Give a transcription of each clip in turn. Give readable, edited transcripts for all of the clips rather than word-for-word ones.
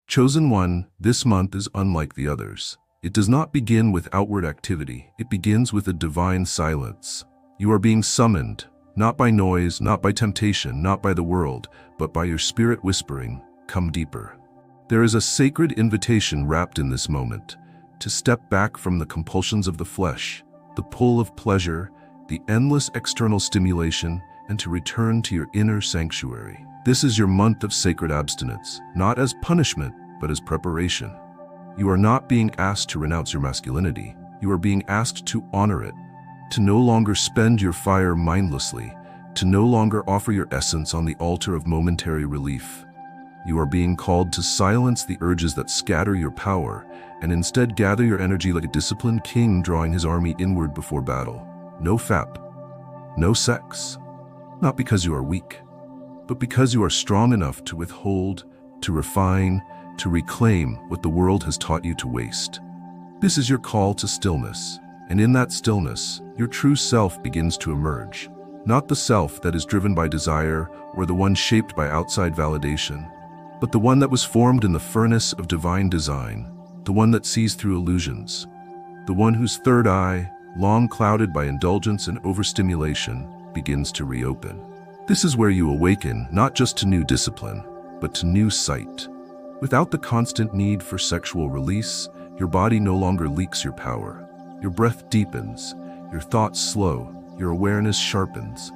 Chosen one, this month is unlike the others. It does not begin with outward activity. It begins with a divine silence. You are being summoned, not by noise, not by temptation, not by the world, but by your spirit whispering, "Come deeper." There is a sacred invitation wrapped in this moment, to step back from the compulsions of the flesh, the pull of pleasure, the endless external stimulation, and to return to your inner sanctuary. This is your month of sacred abstinence, not as punishment, but as preparation. You are not being asked to renounce your masculinity. You are being asked to honor it, to no longer spend your fire mindlessly, to no longer offer your essence on the altar of momentary relief. You are being called to silence the urges that scatter your power, and instead gather your energy like a disciplined king drawing his army inward before battle. No fap, no sex. Not because you are weak, but because you are strong enough to withhold, to refine, to reclaim what the world has taught you to waste. This is your call to stillness, and in that stillness, your true self begins to emerge. Not the self that is driven by desire or the one shaped by outside validation, but the one that was formed in the furnace of divine design, the one that sees through illusions, the one whose third eye, long clouded by indulgence and overstimulation, begins to reopen. This is where you awaken not just to new discipline, but to new sight. Without the constant need for sexual release, your body no longer leaks your power. Your breath deepens, your thoughts slow, your awareness sharpens.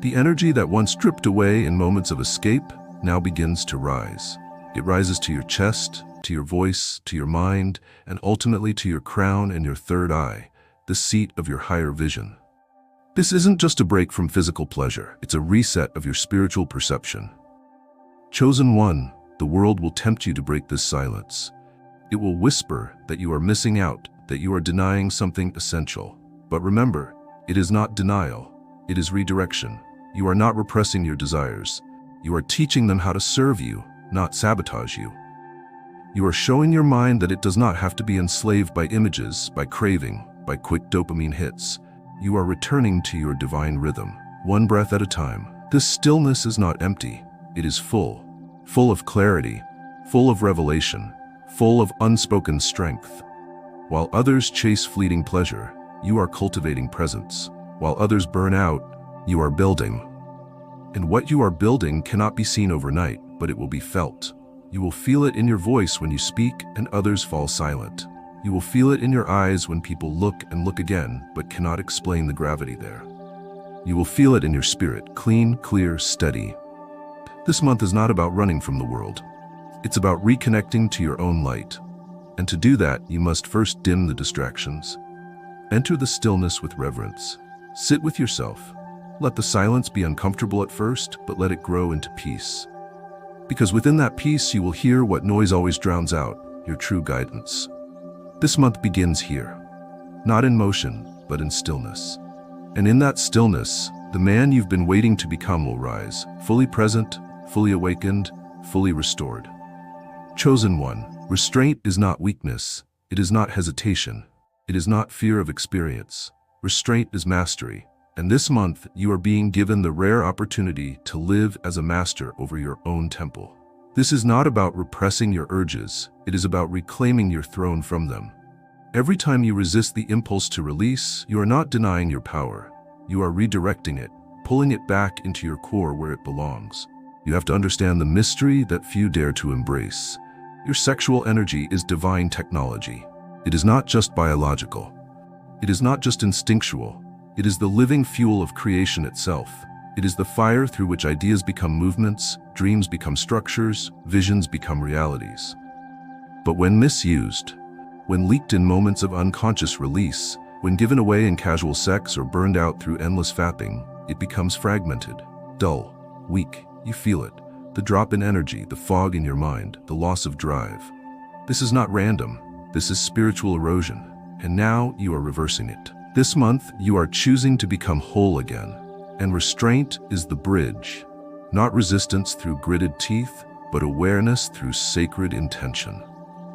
The energy that once dripped away in moments of escape now begins to rise. It rises to your chest, to your voice, to your mind, and ultimately to your crown and your third eye, the seat of your higher vision. This isn't just a break from physical pleasure, it's a reset of your spiritual perception. Chosen one, the world will tempt you to break this silence. It will whisper that you are missing out, that you are denying something essential. But remember, it is not denial, it is redirection. You are not repressing your desires. You are teaching them how to serve you, not sabotage you. You are showing your mind that it does not have to be enslaved by images, by craving, by quick dopamine hits. You are returning to your divine rhythm, one breath at a time. This stillness is not empty, it is full of clarity, full of revelation, full of unspoken strength. While others chase fleeting pleasure, you are cultivating presence. While others burn out, you are building. And what you are building cannot be seen overnight, but it will be felt. You will feel it in your voice when you speak and others fall silent. You will feel it in your eyes when people look and look again, but cannot explain the gravity there. You will feel it in your spirit, clean, clear, steady. This month is not about running from the world. It's about reconnecting to your own light. And to do that, you must first dim the distractions. Enter the stillness with reverence. Sit with yourself. Let the silence be uncomfortable at first, but let it grow into peace. Because within that peace, you will hear what noise always drowns out, your true guidance. This month begins here, not in motion, but in stillness. And in that stillness, the man you've been waiting to become will rise, fully present, fully awakened, fully restored. Chosen one, restraint is not weakness, it is not hesitation, it is not fear of experience. Restraint is mastery, and this month you are being given the rare opportunity to live as a master over your own temple. This is not about repressing your urges, it is about reclaiming your throne from them. Every time you resist the impulse to release, you are not denying your power. You are redirecting it, pulling it back into your core where it belongs. You have to understand the mystery that few dare to embrace. Your sexual energy is divine technology. It is not just biological. It is not just instinctual. It is the living fuel of creation itself. It is the fire through which ideas become movements, dreams become structures, visions become realities. But when misused, when leaked in moments of unconscious release, when given away in casual sex or burned out through endless fapping, it becomes fragmented, dull, weak. You feel it, the drop in energy, the fog in your mind, the loss of drive. This is not random, this is spiritual erosion, and now you are reversing it. This month, you are choosing to become whole again. And restraint is the bridge, not resistance through gritted teeth, but awareness through sacred intention.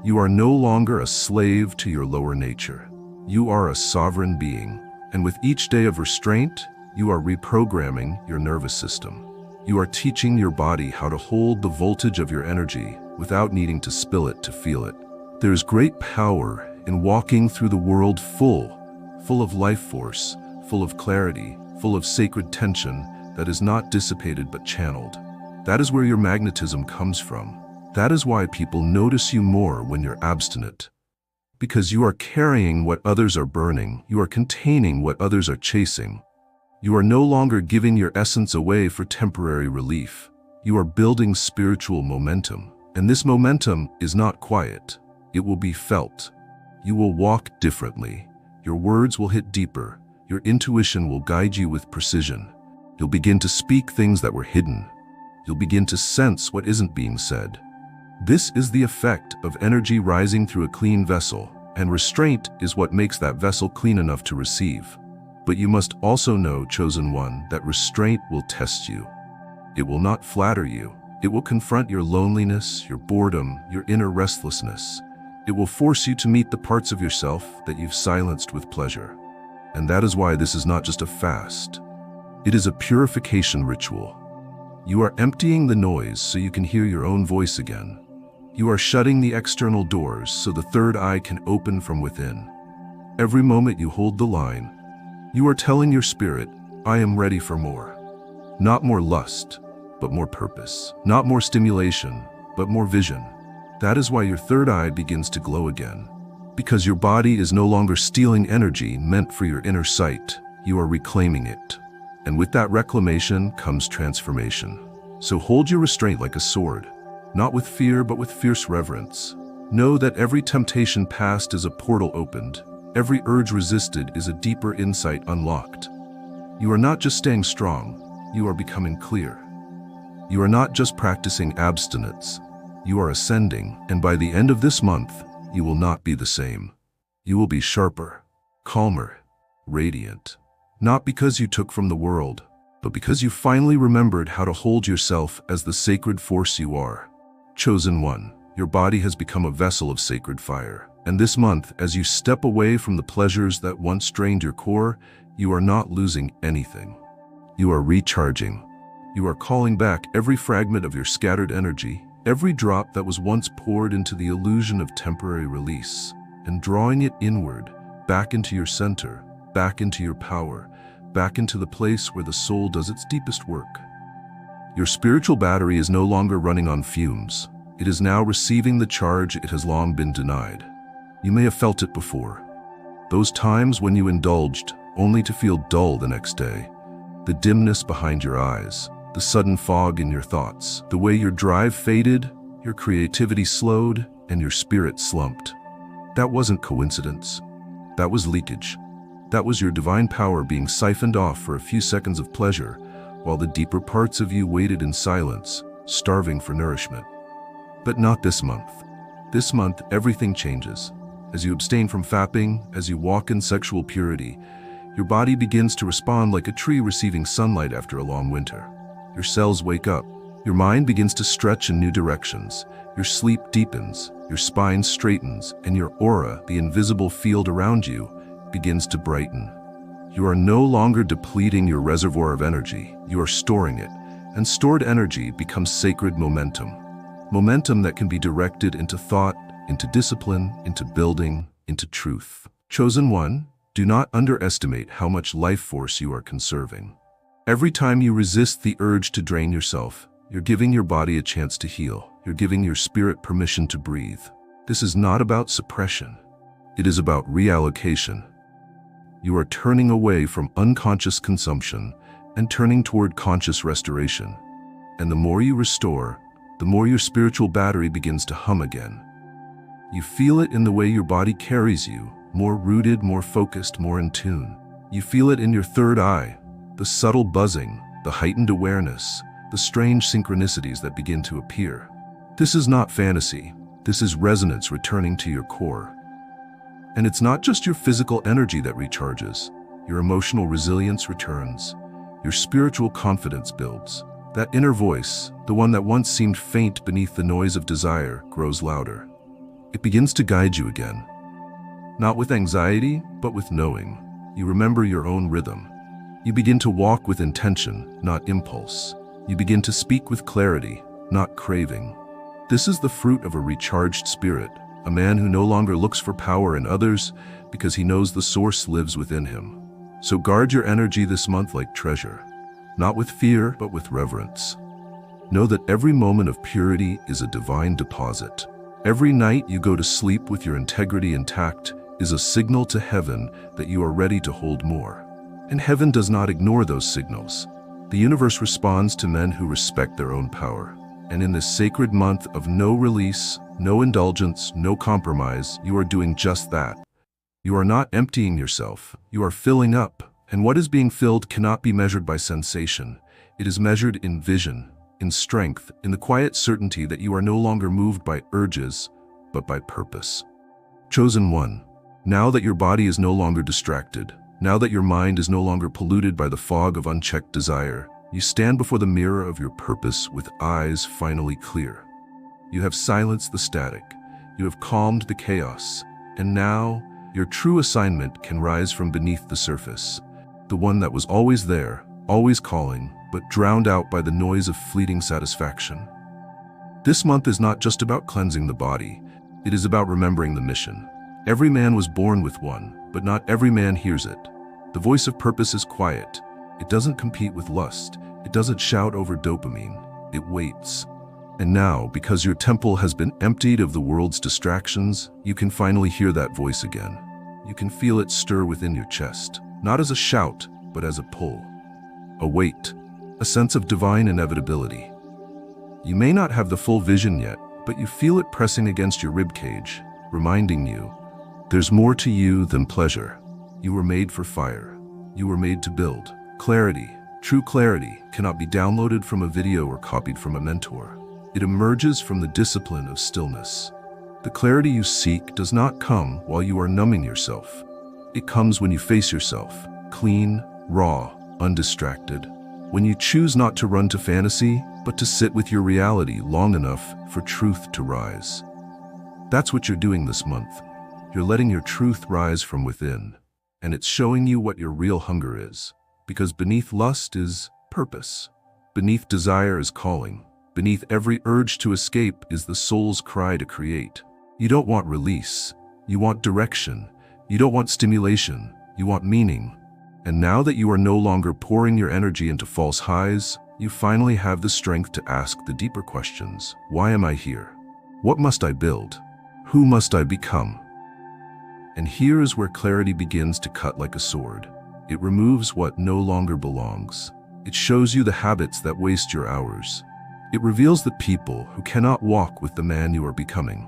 You are no longer a slave to your lower nature. You are a sovereign being, and with each day of restraint, you are reprogramming your nervous system. You are teaching your body how to hold the voltage of your energy without needing to spill it to feel it. There is great power in walking through the world full of life force, full of clarity, full of sacred tension that is not dissipated but channeled. That is where your magnetism comes from. That is why people notice you more when you're abstinent. Because you are carrying what others are burning, you are containing what others are chasing. You are no longer giving your essence away for temporary relief. You are building spiritual momentum. And this momentum is not quiet. It will be felt. You will walk differently. Your words will hit deeper. Your intuition will guide you with precision. You'll begin to speak things that were hidden. You'll begin to sense what isn't being said. This is the effect of energy rising through a clean vessel, and restraint is what makes that vessel clean enough to receive. But you must also know, chosen one, that restraint will test you. It will not flatter you. It will confront your loneliness, your boredom, your inner restlessness. It will force you to meet the parts of yourself that you've silenced with pleasure. And that is why this is not just a fast. It is a purification ritual. You are emptying the noise so you can hear your own voice again. You are shutting the external doors so the third eye can open from within. Every moment you hold the line, you are telling your spirit, I am ready for more. Not more lust, but more purpose. Not more stimulation, but more vision. That is why your third eye begins to glow again. Because your body is no longer stealing energy meant for your inner sight, you are reclaiming it. And with that reclamation comes transformation. So hold your restraint like a sword, not with fear but with fierce reverence. Know that every temptation passed is a portal opened. Every urge resisted is a deeper insight unlocked. You are not just staying strong, you are becoming clear. You are not just practicing abstinence, you are ascending, and by the end of this month, you will not be the same. You will be sharper, calmer, radiant. Not because you took from the world, but because you finally remembered how to hold yourself as the sacred force you are. Chosen one, your body has become a vessel of sacred fire. And this month, as you step away from the pleasures that once drained your core, you are not losing anything. You are recharging. You are calling back every fragment of your scattered energy, every drop that was once poured into the illusion of temporary release, and drawing it inward, back into your center, back into your power, back into the place where the soul does its deepest work. Your spiritual battery is no longer running on fumes. It is now receiving the charge it has long been denied. You may have felt it before. Those times when you indulged, only to feel dull the next day. The dimness behind your eyes, the sudden fog in your thoughts, the way your drive faded, your creativity slowed, and your spirit slumped. That wasn't coincidence. That was leakage. That was your divine power being siphoned off for a few seconds of pleasure, while the deeper parts of you waited in silence, starving for nourishment. But not this month. This month, everything changes. As you abstain from fapping, as you walk in sexual purity, your body begins to respond like a tree receiving sunlight after a long winter. Your cells wake up. Your mind begins to stretch in new directions. Your sleep deepens. Your spine straightens. And your aura, the invisible field around you, begins to brighten. You are no longer depleting your reservoir of energy. You are storing it. And stored energy becomes sacred momentum. Momentum that can be directed into thought, into discipline, into building, into truth. Chosen one, do not underestimate how much life force you are conserving. Every time you resist the urge to drain yourself, you're giving your body a chance to heal. You're giving your spirit permission to breathe. This is not about suppression. It is about reallocation. You are turning away from unconscious consumption and turning toward conscious restoration. And the more you restore, the more your spiritual battery begins to hum again. You feel it in the way your body carries you, more rooted, more focused, more in tune. You feel it in your third eye, the subtle buzzing, the heightened awareness, the strange synchronicities that begin to appear. This is not fantasy. This is resonance returning to your core. And it's not just your physical energy that recharges. Your emotional resilience returns. Your spiritual confidence builds. That inner voice, the one that once seemed faint beneath the noise of desire, grows louder. It begins to guide you again. Not with anxiety, but with knowing. You remember your own rhythm. You begin to walk with intention, not impulse. You begin to speak with clarity, not craving. This is the fruit of a recharged spirit, a man who no longer looks for power in others because he knows the source lives within him. So guard your energy this month like treasure, not with fear, but with reverence. Know that every moment of purity is a divine deposit. Every night you go to sleep with your integrity intact is a signal to heaven that you are ready to hold more. And heaven does not ignore those signals. The universe responds to men who respect their own power. And in this sacred month of no release, no indulgence, no compromise, you are doing just that. You are not emptying yourself, you are filling up. And what is being filled cannot be measured by sensation. It is measured in vision, in strength, in the quiet certainty that you are no longer moved by urges, but by purpose. Chosen one, now that your body is no longer distracted, now that your mind is no longer polluted by the fog of unchecked desire, you stand before the mirror of your purpose with eyes finally clear. You have silenced the static, you have calmed the chaos, and now your true assignment can rise from beneath the surface, the one that was always there, always calling, but drowned out by the noise of fleeting satisfaction. This month is not just about cleansing the body, it is about remembering the mission. Every man was born with one, but not every man hears it. The voice of purpose is quiet. It doesn't compete with lust. It doesn't shout over dopamine. It waits. And now, because your temple has been emptied of the world's distractions, you can finally hear that voice again. You can feel it stir within your chest, not as a shout, but as a pull. A weight, a sense of divine inevitability. You may not have the full vision yet, but you feel it pressing against your ribcage, reminding you, there's more to you than pleasure. You were made for fire. You were made to build. Clarity, true clarity, cannot be downloaded from a video or copied from a mentor. It emerges from the discipline of stillness. The clarity you seek does not come while you are numbing yourself. It comes when you face yourself, clean, raw, undistracted. When you choose not to run to fantasy, but to sit with your reality long enough for truth to rise. That's what you're doing this month. You're letting your truth rise from within, and it's showing you what your real hunger is. Because beneath lust is purpose. Beneath desire is calling. Beneath every urge to escape is the soul's cry to create. You don't want release. You want direction. You don't want stimulation. You want meaning. And now that you are no longer pouring your energy into false highs, you finally have the strength to ask the deeper questions. Why am I here? What must I build? Who must I become? And here is where clarity begins to cut like a sword. It removes what no longer belongs. It shows you the habits that waste your hours. It reveals the people who cannot walk with the man you are becoming.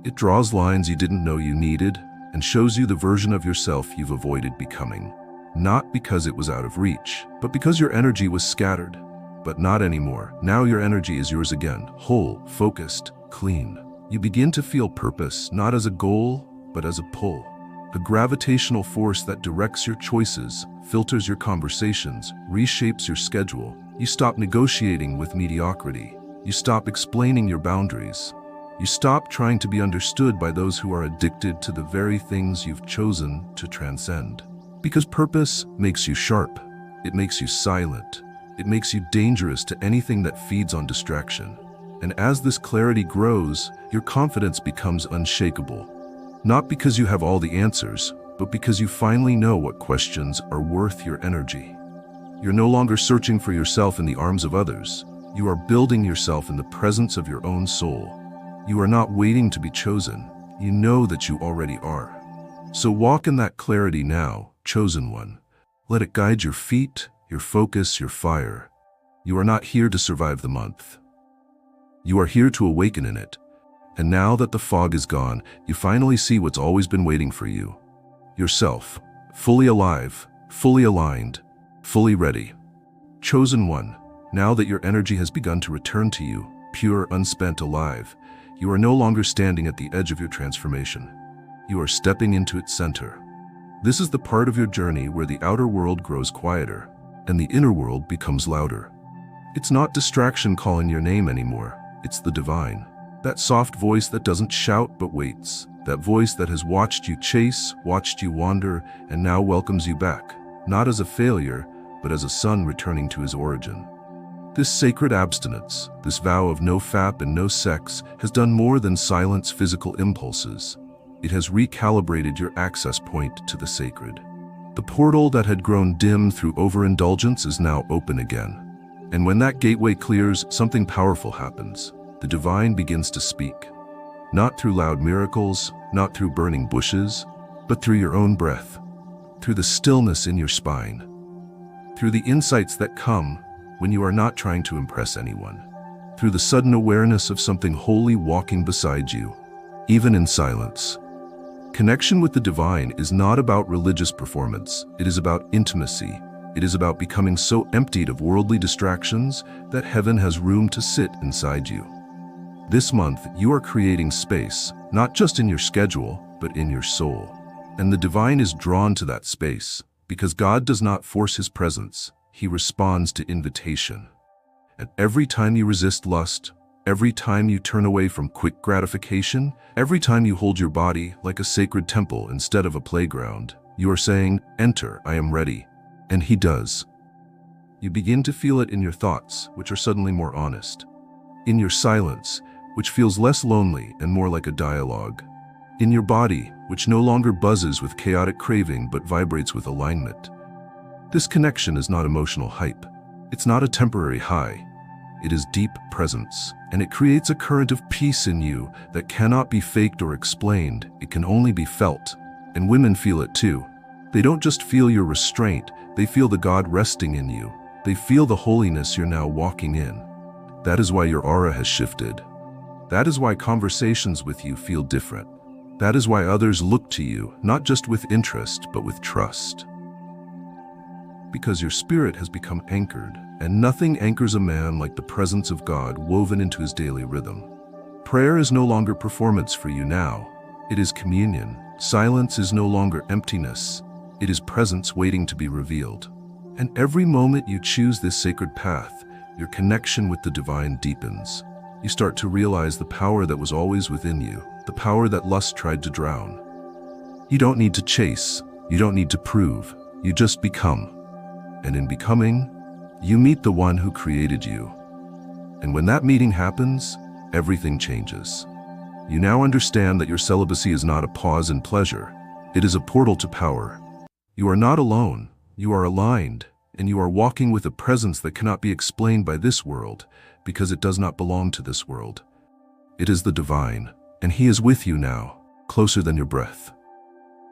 It draws lines you didn't know you needed and shows you the version of yourself you've avoided becoming. Not because it was out of reach, but because your energy was scattered. But not anymore. Now your energy is yours again, whole, focused, clean. You begin to feel purpose, not as a goal, but as a pull. A gravitational force that directs your choices, filters your conversations, reshapes your schedule. You stop negotiating with mediocrity. You stop explaining your boundaries. You stop trying to be understood by those who are addicted to the very things you've chosen to transcend. Because purpose makes you sharp. It makes you silent. It makes you dangerous to anything that feeds on distraction. And as this clarity grows, your confidence becomes unshakable. Not because you have all the answers, but because you finally know what questions are worth your energy. You're no longer searching for yourself in the arms of others. You are building yourself in the presence of your own soul. You are not waiting to be chosen. You know that you already are. So walk in that clarity now, chosen one. Let it guide your feet, your focus, your fire. You are not here to survive the month. You are here to awaken in it. And now that the fog is gone, you finally see what's always been waiting for you. Yourself, fully alive, fully aligned, fully ready. Chosen one, now that your energy has begun to return to you, pure, unspent, alive, you are no longer standing at the edge of your transformation. You are stepping into its center. This is the part of your journey where the outer world grows quieter and the inner world becomes louder. It's not distraction calling your name anymore. It's the divine. That soft voice that doesn't shout but waits. That voice that has watched you chase, watched you wander, and now welcomes you back, not as a failure, but as a son returning to his origin. This sacred abstinence, this vow of no fap and no sex, has done more than silence physical impulses. It has recalibrated your access point to the sacred. The portal that had grown dim through overindulgence is now open again. And when that gateway clears, something powerful happens. The divine begins to speak. Not through loud miracles, not through burning bushes, but through your own breath, through the stillness in your spine, through the insights that come when you are not trying to impress anyone, through the sudden awareness of something holy walking beside you, even in silence. Connection with the divine is not about religious performance. It is about intimacy. It is about becoming so emptied of worldly distractions that heaven has room to sit inside you. This month, you are creating space, not just in your schedule, but in your soul. And the divine is drawn to that space, because God does not force his presence. He responds to invitation. And every time you resist lust, every time you turn away from quick gratification, every time you hold your body like a sacred temple instead of a playground, you are saying, "Enter, I am ready." And he does. You begin to feel it in your thoughts, which are suddenly more honest. In your silence, which feels less lonely and more like a dialogue. In your body, which no longer buzzes with chaotic craving but vibrates with alignment. This connection is not emotional hype. It's not a temporary high. It is deep presence, and it creates a current of peace in you that cannot be faked or explained. It can only be felt. And women feel it too. They don't just feel your restraint, they feel the God resting in you. They feel the holiness you're now walking in. That is why your aura has shifted. That is why conversations with you feel different. That is why others look to you, not just with interest, but with trust. Because your spirit has become anchored, and nothing anchors a man like the presence of God woven into his daily rhythm. Prayer is no longer performance for you now. It is communion. Silence is no longer emptiness. It is presence waiting to be revealed. And every moment you choose this sacred path, your connection with the divine deepens. You start to realize the power that was always within you, the power that lust tried to drown. You don't need to chase. You don't need to prove. You just become. And in becoming, you meet the one who created you. And when that meeting happens, everything changes. You now understand that your celibacy is not a pause in pleasure. It is a portal to power. You are not alone. You are aligned, and you are walking with a presence that cannot be explained by this world, because it does not belong to this world. It is the divine, and he is with you now, closer than your breath.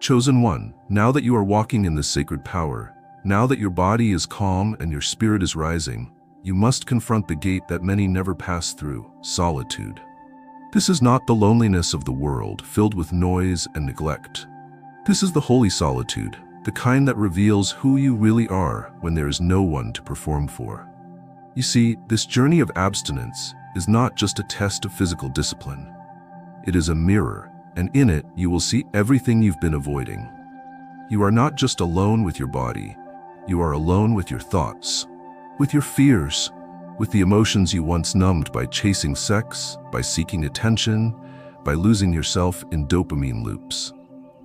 Chosen one, now that you are walking in this sacred power, now that your body is calm and your spirit is rising, you must confront the gate that many never pass through, solitude. This is not the loneliness of the world, filled with noise and neglect. This is the holy solitude, the kind that reveals who you really are when there is no one to perform for. You see, this journey of abstinence is not just a test of physical discipline. It is a mirror, and in it you will see everything you've been avoiding. You are not just alone with your body, you are alone with your thoughts, with your fears, with the emotions you once numbed by chasing sex, by seeking attention, by losing yourself in dopamine loops.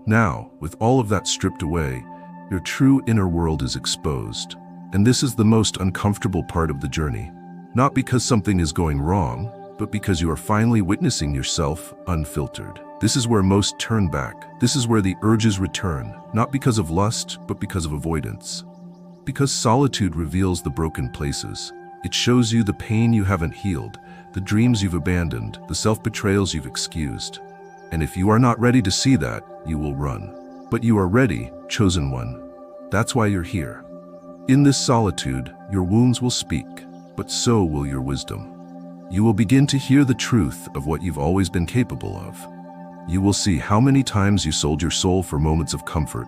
Now, with all of that stripped away, your true inner world is exposed. And this is the most uncomfortable part of the journey. Not because something is going wrong, but because you are finally witnessing yourself unfiltered. This is where most turn back. This is where the urges return, not because of lust, but because of avoidance. Because solitude reveals the broken places. It shows you the pain you haven't healed, the dreams you've abandoned, the self-betrayals you've excused. And if you are not ready to see that, you will run. But you are ready, chosen one. That's why you're here. In this solitude, your wounds will speak, but so will your wisdom. You will begin to hear the truth of what you've always been capable of. You will see how many times you sold your soul for moments of comfort.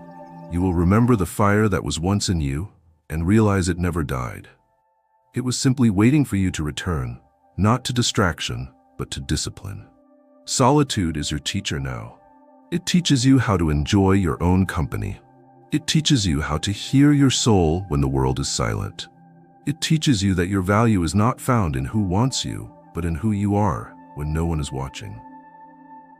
You will remember the fire that was once in you and realize it never died. It was simply waiting for you to return, not to distraction, but to discipline. Solitude is your teacher now. It teaches you how to enjoy your own company. It teaches you how to hear your soul when the world is silent. It teaches you that your value is not found in who wants you, but in who you are when no one is watching.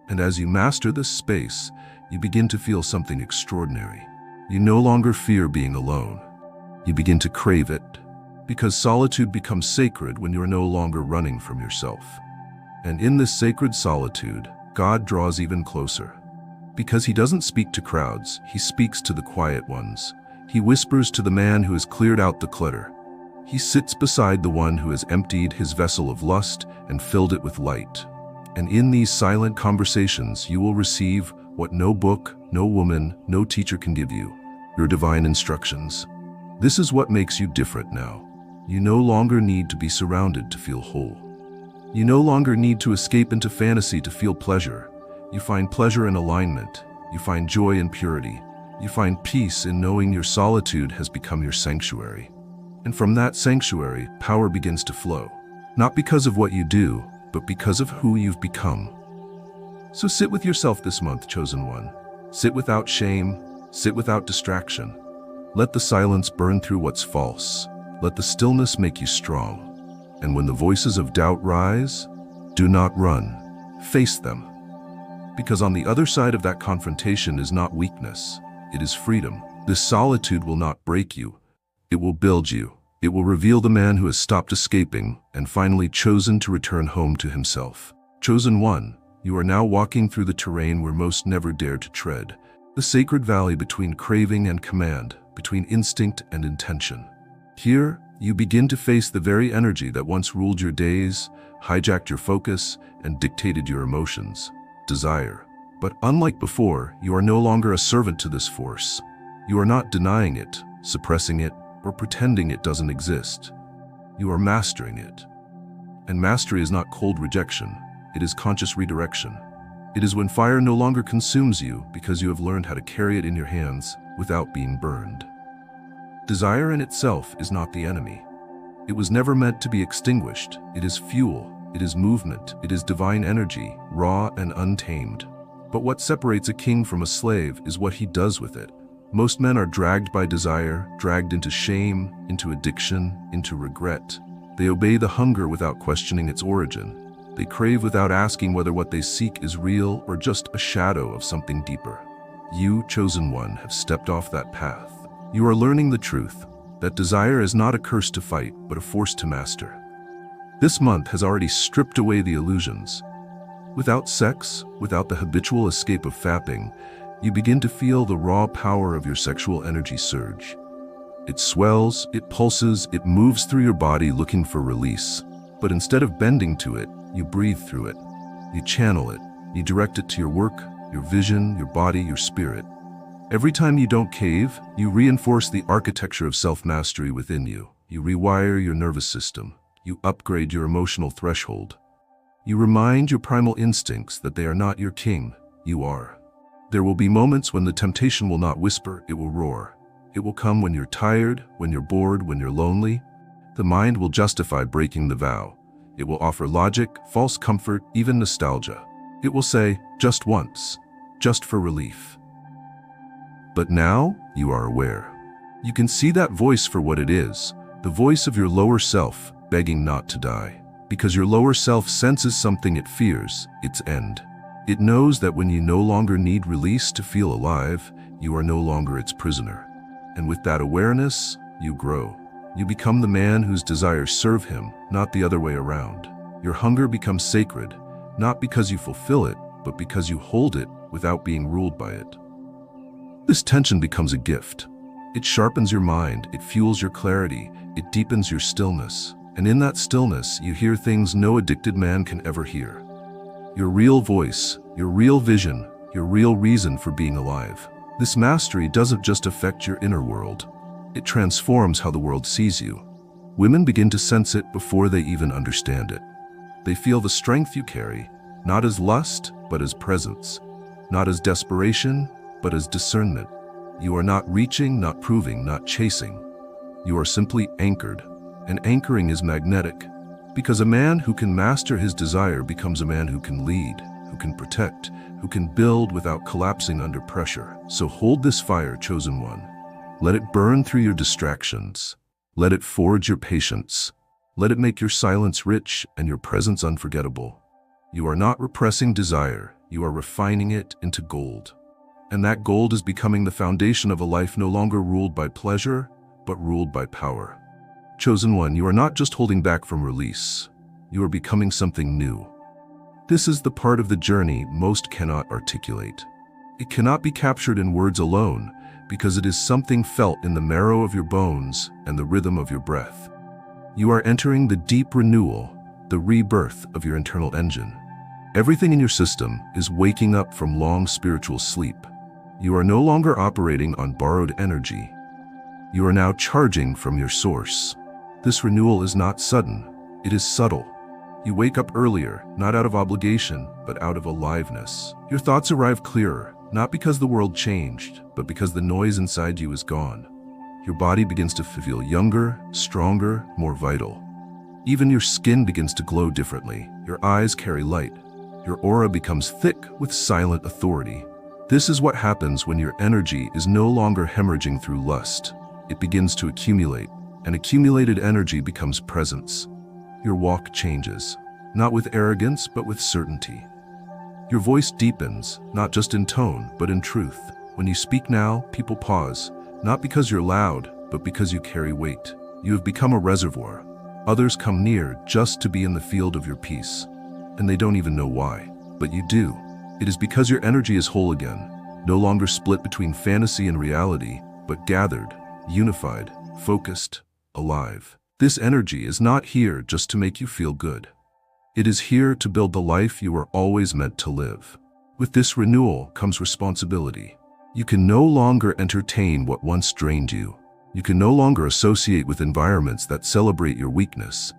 And as you master this space, you begin to feel something extraordinary. You no longer fear being alone. You begin to crave it. Because solitude becomes sacred when you are no longer running from yourself. And in this sacred solitude, God draws even closer. Because he doesn't speak to crowds, he speaks to the quiet ones. He whispers to the man who has cleared out the clutter. He sits beside the one who has emptied his vessel of lust and filled it with light. And in these silent conversations, you will receive what no book, no woman, no teacher can give you: your divine instructions. This is what makes you different now. You no longer need to be surrounded to feel whole. You no longer need to escape into fantasy to feel pleasure. You find pleasure in alignment. You find joy in purity. You find peace in knowing your solitude has become your sanctuary. And from that sanctuary, power begins to flow. Not because of what you do, but because of who you've become. So sit with yourself this month, chosen one. Sit without shame. Sit without distraction. Let the silence burn through what's false. Let the stillness make you strong. And when the voices of doubt rise, do not run. Face them. Because on the other side of that confrontation is not weakness, it is freedom. This solitude will not break you. It will build you. It will reveal the man who has stopped escaping and finally chosen to return home to himself. Chosen one, you are now walking through the terrain where most never dared to tread. The sacred valley between craving and command, between instinct and intention. Here, you begin to face the very energy that once ruled your days, hijacked your focus, and dictated your emotions: desire. But unlike before, you are no longer a servant to this force. You are not denying it, suppressing it, or pretending it doesn't exist. You are mastering it. And mastery is not cold rejection, it is conscious redirection. It is when fire no longer consumes you because you have learned how to carry it in your hands without being burned. Desire in itself is not the enemy. It was never meant to be extinguished. It is fuel, it is movement, it is divine energy, raw and untamed. But what separates a king from a slave is what he does with it. Most men are dragged by desire, dragged into shame, into addiction, into regret. They obey the hunger without questioning its origin. They crave without asking whether what they seek is real or just a shadow of something deeper. You, chosen one, have stepped off that path. You are learning the truth, that desire is not a curse to fight, but a force to master. This month has already stripped away the illusions. Without sex, without the habitual escape of fapping, you begin to feel the raw power of your sexual energy surge. It swells, it pulses, it moves through your body looking for release. But instead of bending to it, you breathe through it. You channel it. You direct it to your work, your vision, your body, your spirit. Every time you don't cave, you reinforce the architecture of self-mastery within you. You rewire your nervous system. You upgrade your emotional threshold. You remind your primal instincts that they are not your king, you are. There will be moments when the temptation will not whisper, it will roar. It will come when you're tired, when you're bored, when you're lonely. The mind will justify breaking the vow. It will offer logic, false comfort, even nostalgia. It will say, just once, just for relief. But now, you are aware. You can see that voice for what it is, the voice of your lower self, begging not to die. Because your lower self senses something it fears, its end. It knows that when you no longer need release to feel alive, you are no longer its prisoner. And with that awareness, you grow. You become the man whose desires serve him, not the other way around. Your hunger becomes sacred, not because you fulfill it, but because you hold it without being ruled by it. This tension becomes a gift. It sharpens your mind, it fuels your clarity, it deepens your stillness. And in that stillness, you hear things no addicted man can ever hear. Your real voice, your real vision, your real reason for being alive. This mastery doesn't just affect your inner world. It transforms how the world sees you. Women begin to sense it before they even understand it. They feel the strength you carry, not as lust, but as presence. Not as desperation, but as discernment. You are not reaching, not proving, not chasing. You are simply anchored. And anchoring is magnetic, because a man who can master his desire becomes a man who can lead, who can protect, who can build without collapsing under pressure. So hold this fire, chosen one. Let it burn through your distractions. Let it forge your patience. Let it make your silence rich and your presence unforgettable. You are not repressing desire, you are refining it into gold. And that gold is becoming the foundation of a life no longer ruled by pleasure, but ruled by power. Chosen one, you are not just holding back from release. You are becoming something new. This is the part of the journey most cannot articulate. It cannot be captured in words alone because it is something felt in the marrow of your bones and the rhythm of your breath. You are entering the deep renewal, the rebirth of your internal engine. Everything in your system is waking up from long spiritual sleep. You are no longer operating on borrowed energy. You are now charging from your source. This renewal is not sudden, it is subtle. You wake up earlier, not out of obligation, but out of aliveness. Your thoughts arrive clearer, not because the world changed, but because the noise inside you is gone. Your body begins to feel younger, stronger, more vital. Even your skin begins to glow differently. Your eyes carry light. Your aura becomes thick with silent authority. This is what happens when your energy is no longer hemorrhaging through lust. It begins to accumulate, and accumulated energy becomes presence. Your walk changes, not with arrogance, but with certainty. Your voice deepens, not just in tone, but in truth. When you speak now, people pause, not because you're loud, but because you carry weight. You have become a reservoir. Others come near just to be in the field of your peace, and they don't even know why, but you do. It is because your energy is whole again, no longer split between fantasy and reality, but gathered, unified, focused, alive. This energy is not here just to make you feel good. It is here to build the life you were always meant to live. With this renewal comes responsibility. You can no longer entertain what once drained you. You can no longer associate with environments that celebrate your weakness.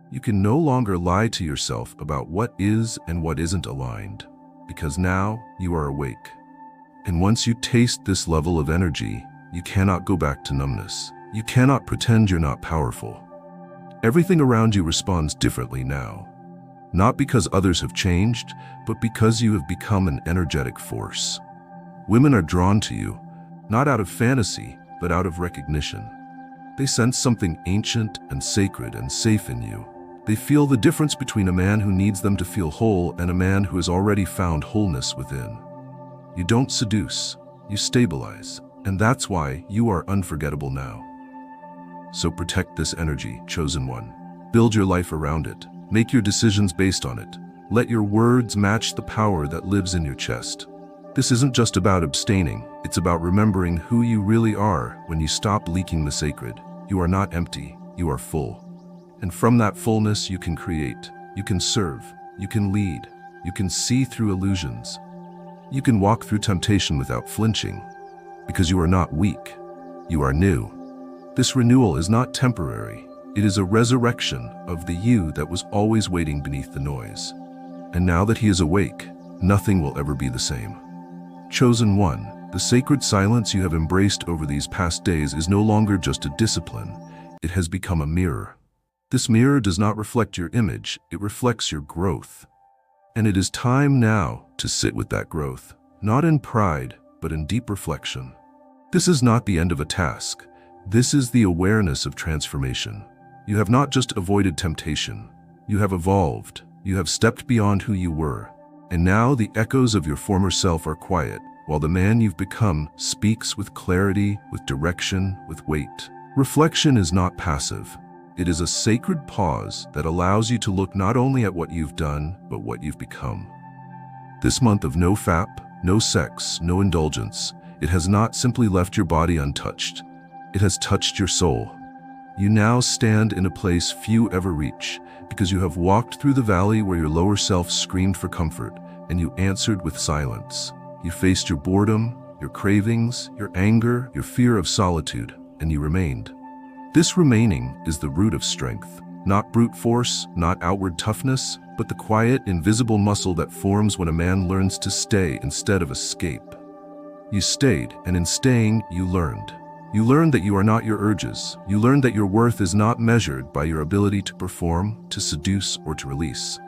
You can no longer lie to yourself about what is and what isn't aligned, because now you are awake. And once you taste this level of energy, you cannot go back to numbness. You cannot pretend you're not powerful. Everything around you responds differently now. Not because others have changed, but because you have become an energetic force. Women are drawn to you, not out of fantasy, but out of recognition. They sense something ancient and sacred and safe in you. They feel the difference between a man who needs them to feel whole and a man who has already found wholeness within. You don't seduce, you stabilize, and that's why you are unforgettable now. So protect this energy, chosen one. Build your life around it. Make your decisions based on it. Let your words match the power that lives in your chest. This isn't just about abstaining, it's about remembering who you really are when you stop leaking the sacred. You are not empty, you are full. And from that fullness you can create, you can serve, you can lead, you can see through illusions. You can walk through temptation without flinching, because you are not weak, you are new. This renewal is not temporary, it is a resurrection of the you that was always waiting beneath the noise. And now that he is awake, nothing will ever be the same. Chosen one, the sacred silence you have embraced over these past days is no longer just a discipline, it has become a mirror. This mirror does not reflect your image, it reflects your growth. And it is time now to sit with that growth, not in pride, but in deep reflection. This is not the end of a task. This is the awareness of transformation. You have not just avoided temptation. You have evolved. You have stepped beyond who you were. And now the echoes of your former self are quiet, while the man you've become speaks with clarity, with direction, with weight. Reflection is not passive. It is a sacred pause that allows you to look not only at what you've done, but what you've become. This month of no fap, no sex, no indulgence, it has not simply left your body untouched. It has touched your soul. You now stand in a place few ever reach, because you have walked through the valley where your lower self screamed for comfort, and you answered with silence. You faced your boredom, your cravings, your anger, your fear of solitude, and you remained. This remaining is the root of strength. Not brute force, not outward toughness, but the quiet, invisible muscle that forms when a man learns to stay instead of escape. You stayed, and in staying, you learned. You learned that you are not your urges. You learned that your worth is not measured by your ability to perform, to seduce, or to release.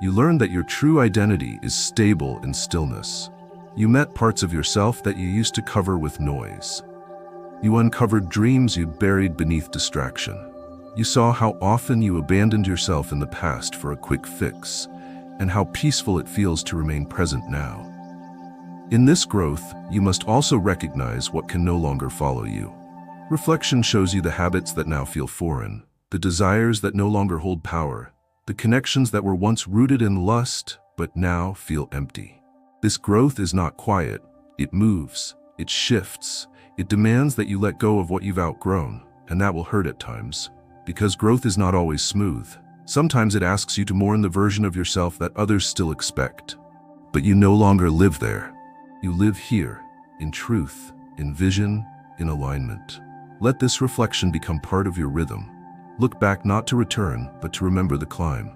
You learned that your true identity is stable in stillness. You met parts of yourself that you used to cover with noise. You uncovered dreams you'd buried beneath distraction. You saw how often you abandoned yourself in the past for a quick fix, and how peaceful it feels to remain present now. In this growth, you must also recognize what can no longer follow you. Reflection shows you the habits that now feel foreign, the desires that no longer hold power, the connections that were once rooted in lust but now feel empty. This growth is not quiet. It moves, it shifts, it demands that you let go of what you've outgrown, and that will hurt at times. Because growth is not always smooth. Sometimes it asks you to mourn the version of yourself that others still expect. But you no longer live there. You live here, in truth, in vision, in alignment. Let this reflection become part of your rhythm. Look back not to return, but to remember the climb.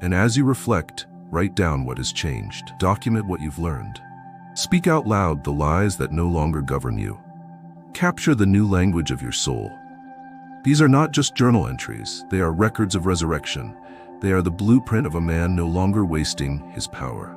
And as you reflect, write down what has changed. Document what you've learned. Speak out loud the lies that no longer govern you. Capture the new language of your soul. These are not just journal entries, they are records of resurrection. They are the blueprint of a man no longer wasting his power.